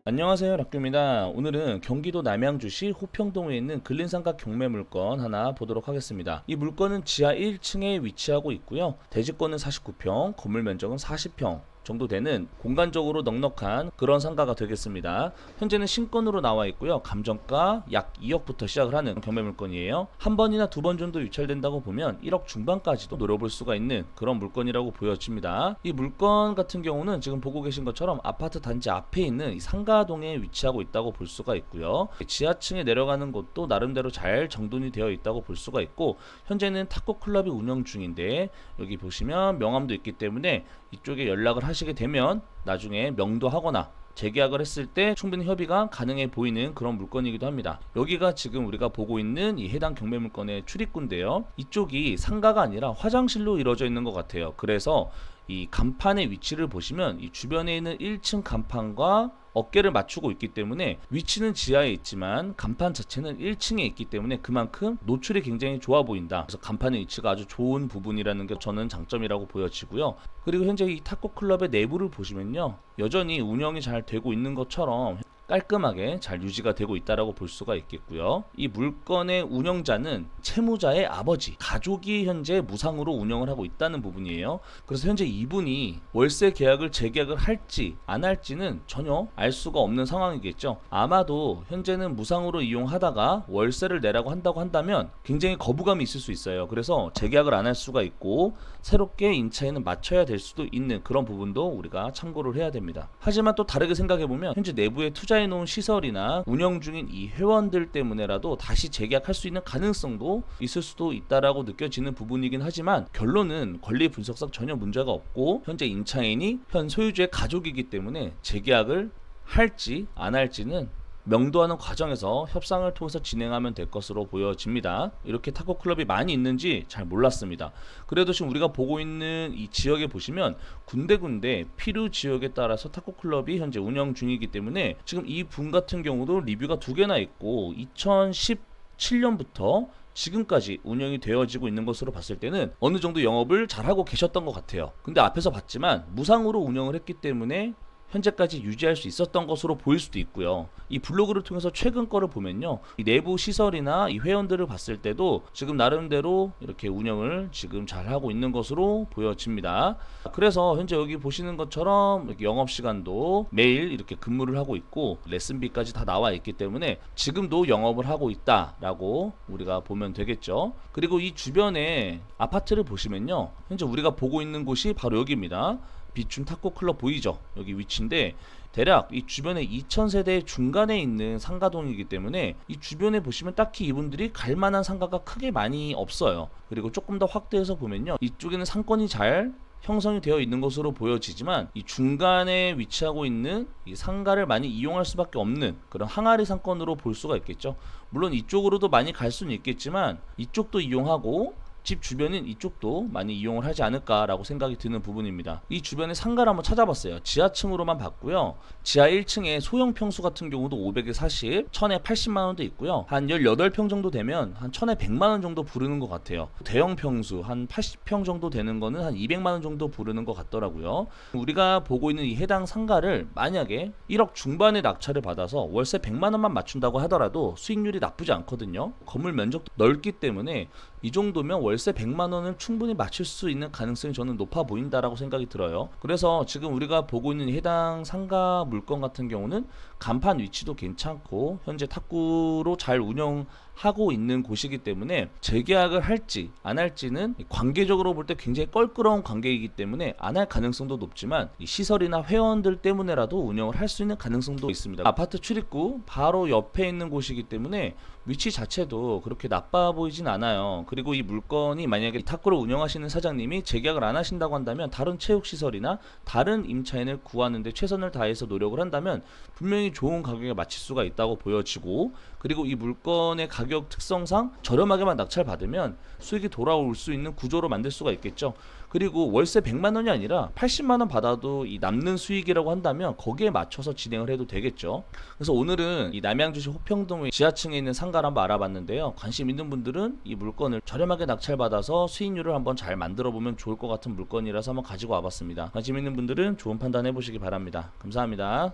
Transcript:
안녕하세요, 락규입니다. 오늘은 경기도 남양주시 호평동에 있는 근린삼각 경매 물건 하나 보도록 하겠습니다. 이 물건은 지하 1층에 위치하고 있고요. 대지권은 49평, 건물 면적은 40평 정도 되는 공간적으로 넉넉한 그런 상가가 되겠습니다. 현재는 신건으로 나와 있고요. 감정가 약 2억부터 시작을 하는 경매 물건이에요. 한 번이나 두 번 정도 유찰된다고 보면 1억 중반까지도 노려볼 수가 있는 그런 물건이라고 보여집니다. 이 물건 같은 경우는 지금 보고 계신 것처럼 아파트 단지 앞에 있는 이 상가동에 위치하고 있다고 볼 수가 있고요. 지하층에 내려가는 곳도 나름대로 잘 정돈이 되어 있다고 볼 수가 있고, 현재는 탁구 클럽이 운영 중인데 여기 보시면 명함도 있기 때문에 이쪽에 연락을 하시게 되면 나중에 명도하거나 재계약을 했을 때 충분히 협의가 가능해 보이는 그런 물건이기도 합니다. 여기가 지금 우리가 보고 있는 이 해당 경매 물건의 출입구인데요. 이쪽이 상가가 아니라 화장실로 이루어져 있는 것 같아요. 그래서 이 간판의 위치를 보시면 이 주변에 있는 1층 간판과 어깨를 맞추고 있기 때문에 위치는 지하에 있지만 간판 자체는 1층에 있기 때문에 그만큼 노출이 굉장히 좋아 보인다. 그래서 간판의 위치가 아주 좋은 부분이라는 게 저는 장점이라고 보여지고요. 그리고 현재 이 탁구 클럽의 내부를 보시면요, 여전히 운영이 잘 되고 있는 것처럼 깔끔하게 잘 유지가 되고 있다라고 볼 수가 있겠고요. 이 물건의 운영자는 채무자의 아버지, 가족이 현재 무상으로 운영을 하고 있다는 부분이에요. 그래서 현재 이분이 월세 계약을 재계약을 할지 안 할지는 전혀 알 수가 없는 상황이겠죠. 아마도 현재는 무상으로 이용하다가 월세를 내라고 한다고 한다면 굉장히 거부감이 있을 수 있어요. 그래서 재계약을 안 할 수가 있고 새롭게 임차인은 맞춰야 될 수도 있는 그런 부분도 우리가 참고를 해야 됩니다. 하지만 또 다르게 생각해보면 현재 내부에 투자해 놓은 시설이나 운영 중인 이 회원들 때문에라도 다시 재계약할 수 있는 가능성도 있을 수도 있다라고 느껴지는 부분이긴 하지만, 결론은 권리 분석상 전혀 문제가 없고 현재 임차인이 현 소유주의 가족이기 때문에 재계약을 할지 안 할지는 명도하는 과정에서 협상을 통해서 진행하면 될 것으로 보여집니다. 이렇게 탁구 클럽이 많이 있는지 잘 몰랐습니다. 그래도 지금 우리가 보고 있는 이 지역에 보시면 군데군데 필요 지역에 따라서 탁구 클럽이 현재 운영 중이기 때문에 지금 이 분 같은 경우도 리뷰가 두 개나 있고 2017년부터 지금까지 운영이 되어지고 있는 것으로 봤을 때는 어느 정도 영업을 잘하고 계셨던 것 같아요. 근데 앞에서 봤지만 무상으로 운영을 했기 때문에 현재까지 유지할 수 있었던 것으로 보일 수도 있고요. 이 블로그를 통해서 최근 거를 보면요, 이 내부 시설이나 이 회원들을 봤을 때도 지금 나름대로 이렇게 운영을 지금 잘 하고 있는 것으로 보여집니다. 그래서 현재 여기 보시는 것처럼 영업시간도 매일 이렇게 근무를 하고 있고 레슨비까지 다 나와 있기 때문에 지금도 영업을 하고 있다라고 우리가 보면 되겠죠. 그리고 이 주변에 아파트를 보시면요, 현재 우리가 보고 있는 곳이 바로 여기입니다. 비춘 탁구 클럽 보이죠? 여기 위치인데 대략 이 주변에 2000세대 중간에 있는 상가동이기 때문에 이 주변에 보시면 딱히 이분들이 갈 만한 상가가 크게 많이 없어요. 그리고 조금 더 확대해서 보면요, 이쪽에는 상권이 잘 형성이 되어 있는 것으로 보여지지만 이 중간에 위치하고 있는 이 상가를 많이 이용할 수밖에 없는 그런 항아리 상권으로 볼 수가 있겠죠. 물론 이쪽으로도 많이 갈 수는 있겠지만 이쪽도 이용하고 집 주변인 이쪽도 많이 이용을 하지 않을까라고 생각이 드는 부분입니다. 이 주변에 상가를 한번 찾아봤어요. 지하층으로만 봤고요. 지하 1층에 소형 평수 같은 경우도 500에 40, 1000에 80만원도 있고요. 한 18평 정도 되면 한 1000에 100만원 정도 부르는 것 같아요. 대형 평수 한 80평 정도 되는 거는 한 200만원 정도 부르는 것 같더라고요. 우리가 보고 있는 이 해당 상가를 만약에 1억 중반의 낙찰을 받아서 월세 100만원만 맞춘다고 하더라도 수익률이 나쁘지 않거든요. 건물 면적도 넓기 때문에 이 정도면 월세 100만원을 충분히 맞출 수 있는 가능성이 저는 높아 보인다라고 생각이 들어요. 그래서 지금 우리가 보고 있는 해당 상가 물건 같은 경우는 간판 위치도 괜찮고 현재 탁구로 잘 운영하고 있는 곳이기 때문에 재계약을 할지 안 할지는 관계적으로 볼 때 굉장히 껄끄러운 관계이기 때문에 안 할 가능성도 높지만 이 시설이나 회원들 때문에라도 운영을 할 수 있는 가능성도 있습니다. 아파트 출입구 바로 옆에 있는 곳이기 때문에 위치 자체도 그렇게 나빠 보이진 않아요. 그리고 이 물건이 만약에 탁구를 운영하시는 사장님이 재계약을 안 하신다고 한다면 다른 체육시설이나 다른 임차인을 구하는데 최선을 다해서 노력을 한다면 분명히 좋은 가격에 맞출 수가 있다고 보여지고, 그리고 이 물건의 가격 특성상 저렴하게만 낙찰받으면 수익이 돌아올 수 있는 구조로 만들 수가 있겠죠. 그리고 월세 100만원이 아니라 80만원 받아도 이 남는 수익이라고 한다면 거기에 맞춰서 진행을 해도 되겠죠. 그래서 오늘은 이 남양주시 호평동의 지하층에 있는 상가를 한번 알아봤는데요. 관심 있는 분들은 이 물건을 저렴하게 낙찰받아서 수익률을 한번 잘 만들어 보면 좋을 것 같은 물건이라서 한번 가지고 와봤습니다. 관심 있는 분들은 좋은 판단 해보시기 바랍니다. 감사합니다.